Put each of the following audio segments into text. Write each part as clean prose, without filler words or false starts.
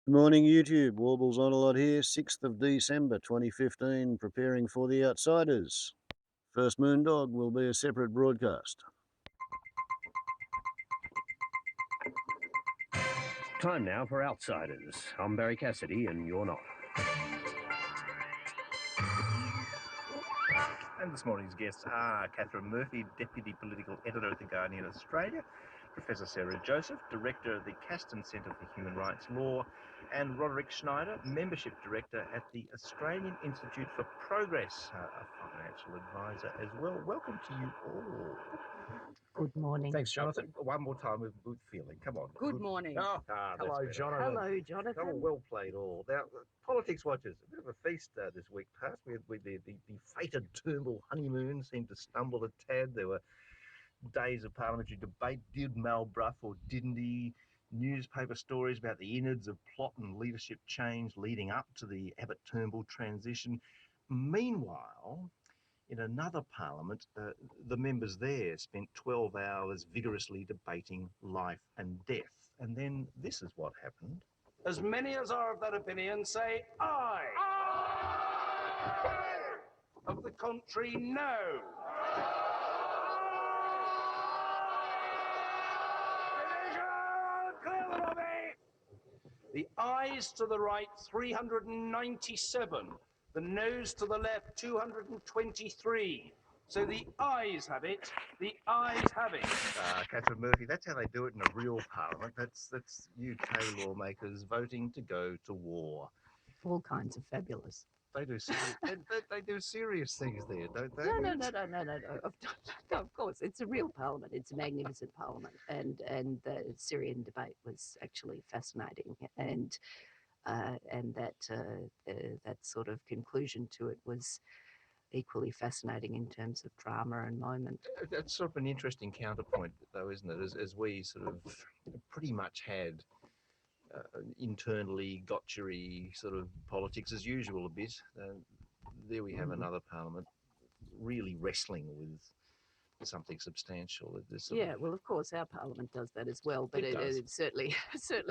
Good morning, YouTube. Warbles on a lot here. 6th of December 2015, preparing for the Outsiders. First Moondog will be a separate broadcast. Time now for Outsiders. I'm Barry Cassidy, and you're not. And this morning's guests are Catherine Murphy, Deputy Political Editor at The Guardian Australia, Professor Sarah Joseph, Director of the Caston Centre for Human Rights Law, and Roderick Schneider, Membership Director at the Australian Institute for Progress, a financial advisor as well. Welcome to you all. Good morning. Thanks, Jonathan. One more time with good feeling. Come on. Good morning. Hello, Jonathan. Hello, Jonathan. Oh, well played all. Now, politics watchers, a bit of a feast this week past. The fated Turnbull honeymoon seemed to stumble a tad. There were days of parliamentary debate. Did Brough or didn't he? Newspaper stories about the innards of plot and leadership change leading up to the Abbott Turnbull transition. Meanwhile, in another parliament, the members there spent 12 hours vigorously debating life and death. And then this is what happened. As many as are of that opinion say aye. Aye. Of the contrary, no. Clear the lobby. The ayes to the right, 397. The noes to the left, 223. So the ayes have it. The ayes have it. Catherine Murphy, that's how they do it in a real parliament. That's UK lawmakers voting to go to war. All kinds of fabulous. They do they do serious things there, don't they? No. Of course, it's a real parliament. It's a magnificent parliament, and the Syrian debate was actually fascinating, and that sort of conclusion to it was equally fascinating in terms of drama and moment. That's sort of an interesting counterpoint, though, isn't it? As we sort of pretty much had internally gotchery sort of politics as usual a bit. There we have another parliament really wrestling with something substantial. Well, of course, our parliament does that as well, but it's certainly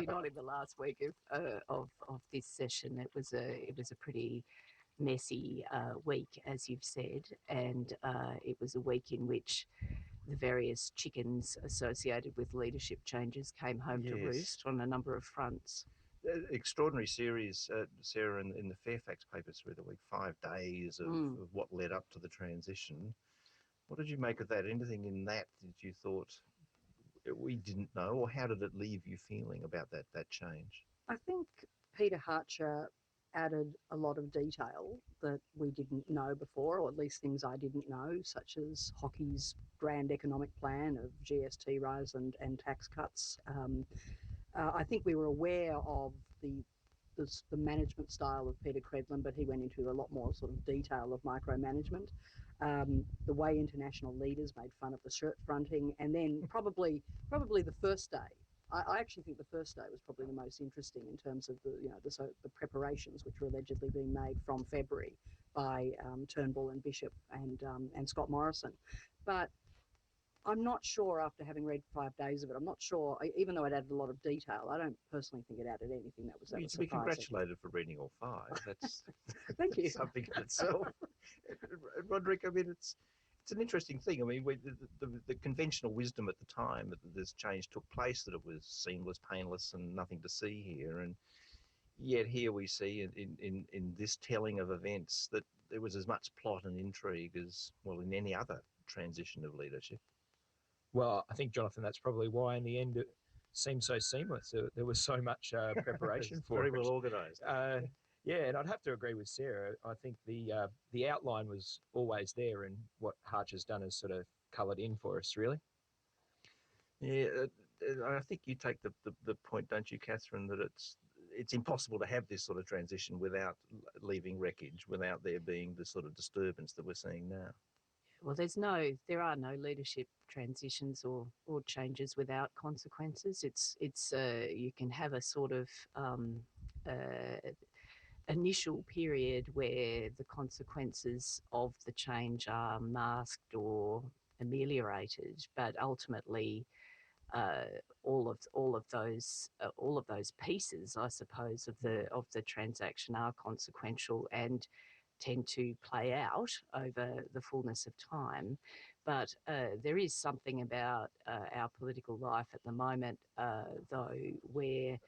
not in the last week of this session. It was a pretty messy week, as you've said, and it was a week in which the various chickens associated with leadership changes came home to roost on a number of fronts. Extraordinary series, Sarah, in the Fairfax papers through the week, 5 days of what led up to the transition. What did you make of that? Anything in that you thought we didn't know, or how did it leave you feeling about that change? I think Peter Harcher added a lot of detail that we didn't know before, or at least things I didn't know, such as Hockey's grand economic plan of GST rise and tax cuts. I think we were aware of the management style of Peter Credlin, but he went into a lot more sort of detail of micromanagement. The way international leaders made fun of the shirt fronting, and then probably the first day. I actually think the first day was probably the most interesting in terms of the preparations which were allegedly being made from February by Turnbull and Bishop and Scott Morrison. But I'm not sure, after having read 5 days of it, I'm not sure, even though it added a lot of detail, I don't personally think it added anything that was You should be congratulated for reading all 5. That's Thank you. Something in itself. Roderick, I mean, it's an interesting thing. I mean, the conventional wisdom at the time that this change took place, that it was seamless, painless, and nothing to see here, and yet here we see in this telling of events that there was as much plot and intrigue as, well, in any other transition of leadership. Well, I think, Jonathan, that's probably why in the end it seemed so seamless. There was so much preparation for it. Very well organised. Yeah, and I'd have to agree with Sarah. I think the outline was always there, and what Harcher's done is sort of coloured in for us, really. Yeah, I think you take the point, don't you, Catherine, that it's impossible to have this sort of transition without leaving wreckage, without there being the sort of disturbance that we're seeing now. Well, there are no leadership transitions or changes without consequences. It's you can have a sort of initial period where the consequences of the change are masked or ameliorated, but ultimately all of those pieces, I suppose, of the transaction are consequential and tend to play out over the fullness of time. But there is something about our political life at the moment, though, where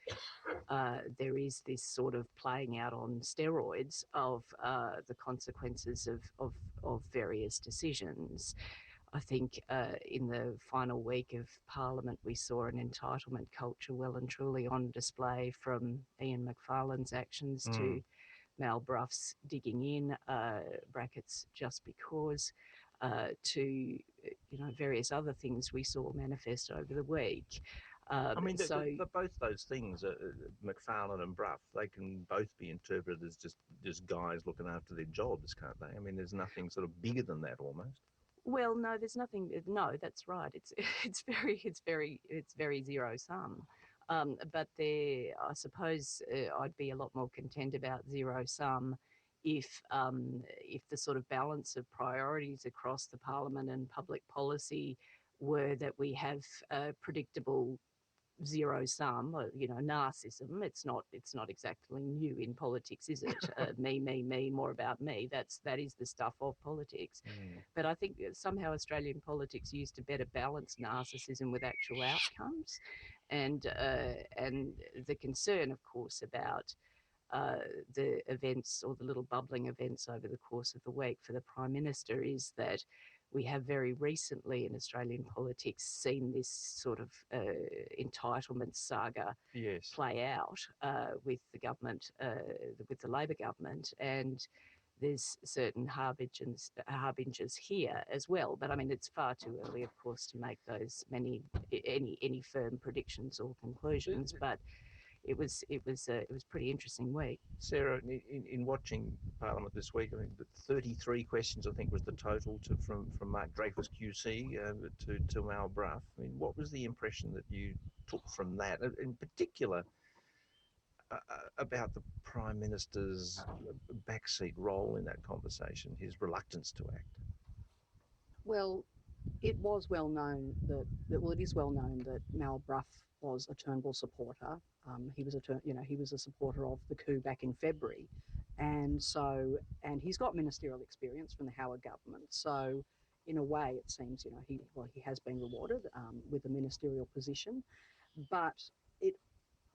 there is this sort of playing out on steroids of the consequences of various decisions. I think in the final week of Parliament, we saw an entitlement culture well and truly on display, from Ian Macfarlane's actions to Mal Brough's digging in, brackets just because, to various other things we saw manifest over the week. I mean, both those things, Macfarlane and Brough, they can both be interpreted as just guys looking after their jobs, can't they? I mean, there's nothing sort of bigger than that almost. Well, no, there's nothing. No, that's right. It's very zero sum. But I suppose I'd be a lot more content about zero sum if the sort of balance of priorities across the Parliament and public policy were that we have predictable zero sum, narcissism. It's not exactly new in politics, is it? Me, more about me. That is the stuff of politics. But I think somehow Australian politics used to better balance narcissism with actual outcomes, and the concern, of course, about the events, or the little bubbling events over the course of the week for the Prime Minister, is that we have very recently in Australian politics seen this sort of entitlement saga play out with the government, with the Labor government, and there's certain harbingers here as well. But I mean, it's far too early, of course, to make those any firm predictions or conclusions. But it was pretty interesting week. Sarah, in watching Parliament this week, I mean, 33 questions I think was the total from Mark Dreyfus QC to Mal Brough. I mean, what was the impression that you took from that, in particular about the Prime Minister's backseat role in that conversation, his reluctance to act? Well, it was well known it is well known that Mal Brough was a Turnbull supporter. He was a supporter of the coup back in February, and he's got ministerial experience from the Howard government. So, in a way, it seems he has been rewarded with a ministerial position, but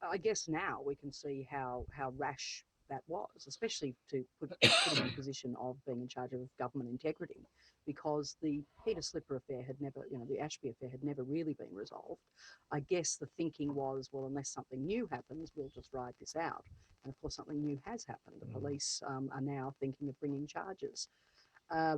I guess now we can see how rash that was, especially to put him in a position of being in charge of government integrity, because the Peter Slipper affair had never, the Ashby affair had never really been resolved. I guess the thinking was, well, unless something new happens, we'll just ride this out. And of course, something new has happened. The police are now thinking of bringing charges. I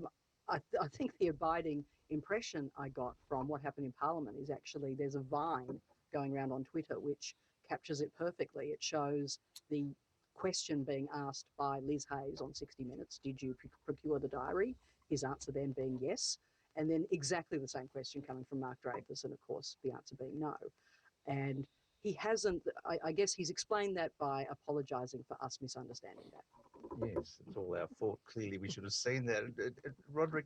think the abiding impression I got from what happened in Parliament is actually there's a vine going around on Twitter which captures it perfectly. It shows the question being asked by Liz Hayes on 60 Minutes, did you procure the diary? His answer then being yes. And then exactly the same question coming from Mark Dreyfus, and of course the answer being no. And he hasn't, I guess he's explained that by apologising for us misunderstanding that. Yes, it's all our fault. Clearly we should have seen that. Roderick,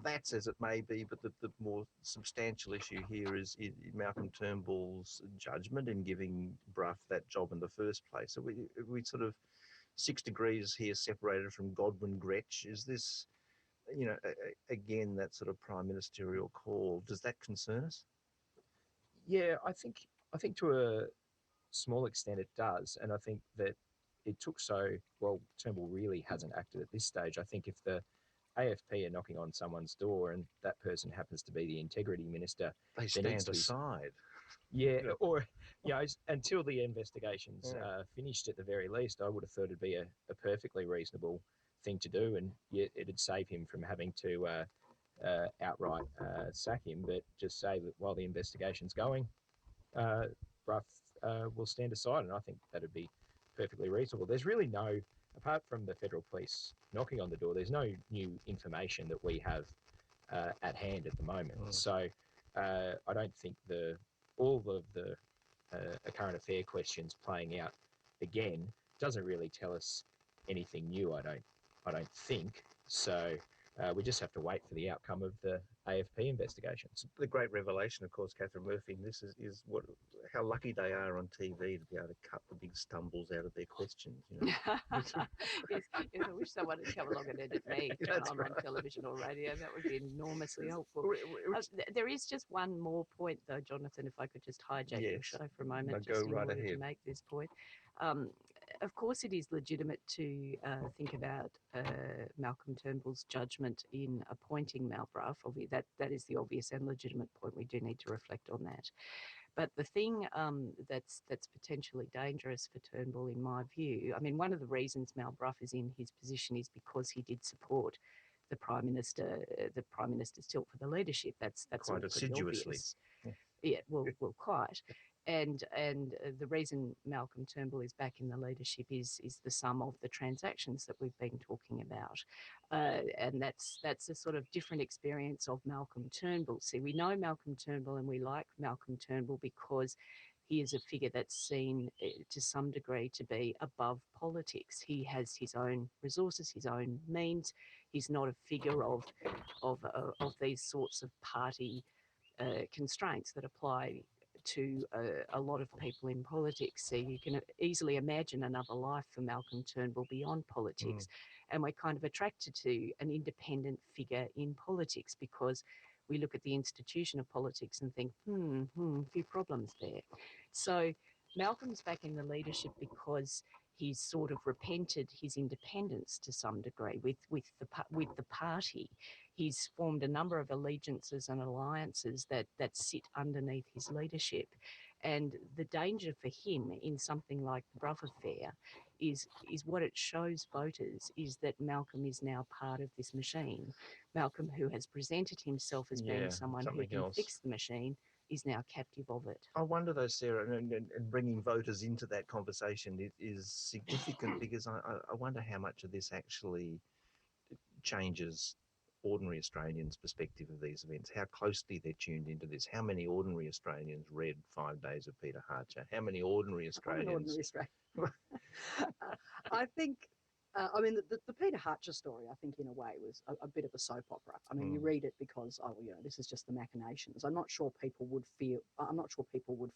that's as it may be, but the more substantial issue here is Malcolm Turnbull's judgment in giving Brough that job in the first place. So we sort of 6 degrees here separated from Godwin Gretsch. Is this, again, that sort of prime ministerial call? Does that concern us? Yeah, I think to a small extent it does, and I think that it took Turnbull really hasn't acted at this stage. I think if the AFP are knocking on someone's door and that person happens to be the integrity minister, they stand aside. Yeah, or until the investigation's finished at the very least, I would have thought it'd be a perfectly reasonable thing to do, and yet it'd save him from having to outright sack him, but just say that while the investigation's going, Brough will stand aside, and I think that'd be perfectly reasonable. There's really no, apart from the federal police knocking on the door, there's no new information that we have at hand at the moment. So I don't think all of the current affair questions playing out again doesn't really tell us anything new. I don't think so. we just have to wait for the outcome of the AFP investigations. The great revelation, of course, Catherine Murphy, and this is how lucky they are on TV to be able to cut the big stumbles out of their questions. You know? Yes, yes, I wish someone had come along and edit me That's on right. television or radio. That would be enormously helpful. Which- There is just one more point, though, Jonathan, if I could just hijack your Yes. show for a moment, No, just go in right order to ahead. make this point. Of course, it is legitimate to think about Malcolm Turnbull's judgment in appointing Mal Brough. That is the obvious and legitimate point. We do need to reflect on that. But the thing that's potentially dangerous for Turnbull, in my view, I mean, one of the reasons Mal Brough is in his position is because he did support the Prime Minister's tilt for the leadership. That's Quite all pretty assiduously. obvious. Yeah. Yeah, well, quite. And the reason Malcolm Turnbull is back in the leadership is the sum of the transactions that we've been talking about, and that's a sort of different experience of Malcolm Turnbull. See, we know Malcolm Turnbull and we like Malcolm Turnbull because he is a figure that's seen to some degree to be above politics. He has his own resources, his own means. He's not a figure of these sorts of party constraints that apply to a lot of people in politics. So you can easily imagine another life for Malcolm Turnbull beyond politics. And we're kind of attracted to an independent figure in politics because we look at the institution of politics and think, a few problems there. So Malcolm's back in the leadership because he's sort of repented his independence to some degree with the party. He's formed a number of allegiances and alliances that sit underneath his leadership. And the danger for him in something like the Brough affair is what it shows voters is that Malcolm is now part of this machine. Malcolm, who has presented himself as being someone who something can else. fix the machine, is now captive of it. I wonder though, Sarah, and bringing voters into that conversation is significant because I wonder how much of this actually changes ordinary Australians' perspective of these events, how closely they're tuned into this, how many ordinary Australians read 5 Days of Peter Harcher, how many ordinary Australians... I think, I mean, the Peter Harcher story, I think, in a way, was a bit of a soap opera. I mean, you read it because, this is just the machinations. I'm not sure people would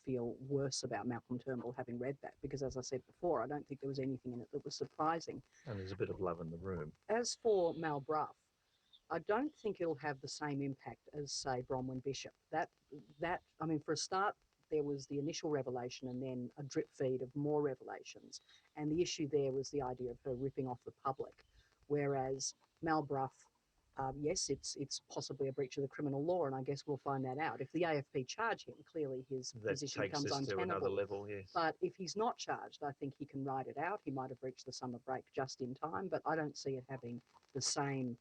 feel worse about Malcolm Turnbull having read that because, as I said before, I don't think there was anything in it that was surprising. And there's a bit of love in the room. As for Mal Brough, I don't think it'll have the same impact as, say, Bronwyn Bishop. That I mean, for a start, there was the initial revelation and then a drip feed of more revelations. And the issue there was the idea of her ripping off the public. Whereas Mal Brough, yes, it's possibly a breach of the criminal law, and I guess we'll find that out. If the AFP charge him, clearly his position becomes That takes us to another untenable. level, yes. But if he's not charged, I think he can ride it out. He might have reached the summer break just in time, but I don't see it having the same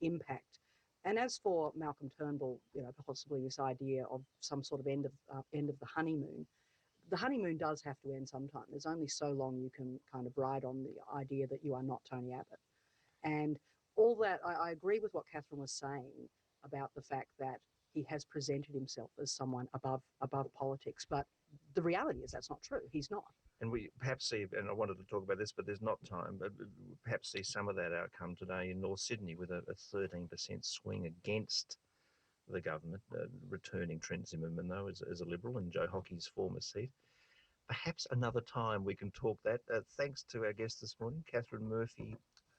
impact. And as for Malcolm Turnbull, possibly this idea of some sort of end of the honeymoon does have to end sometime. There's only so long you can kind of ride on the idea that you are not Tony Abbott. And all that, I agree with what Catherine was saying about the fact that he has presented himself as someone above politics. But the reality is that's not true. He's not. And we perhaps see, and I wanted to talk about this, but there's not time, but perhaps see some of that outcome today in North Sydney with a 13% swing against the government, returning Trent Zimmerman, though, as a Liberal in Joe Hockey's former seat. Perhaps another time we can talk that. Thanks to our guests this morning, Catherine Murphy,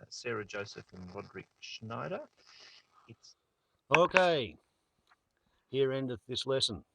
Sarah Joseph and Roderick Schneider. Okay, here endeth this lesson.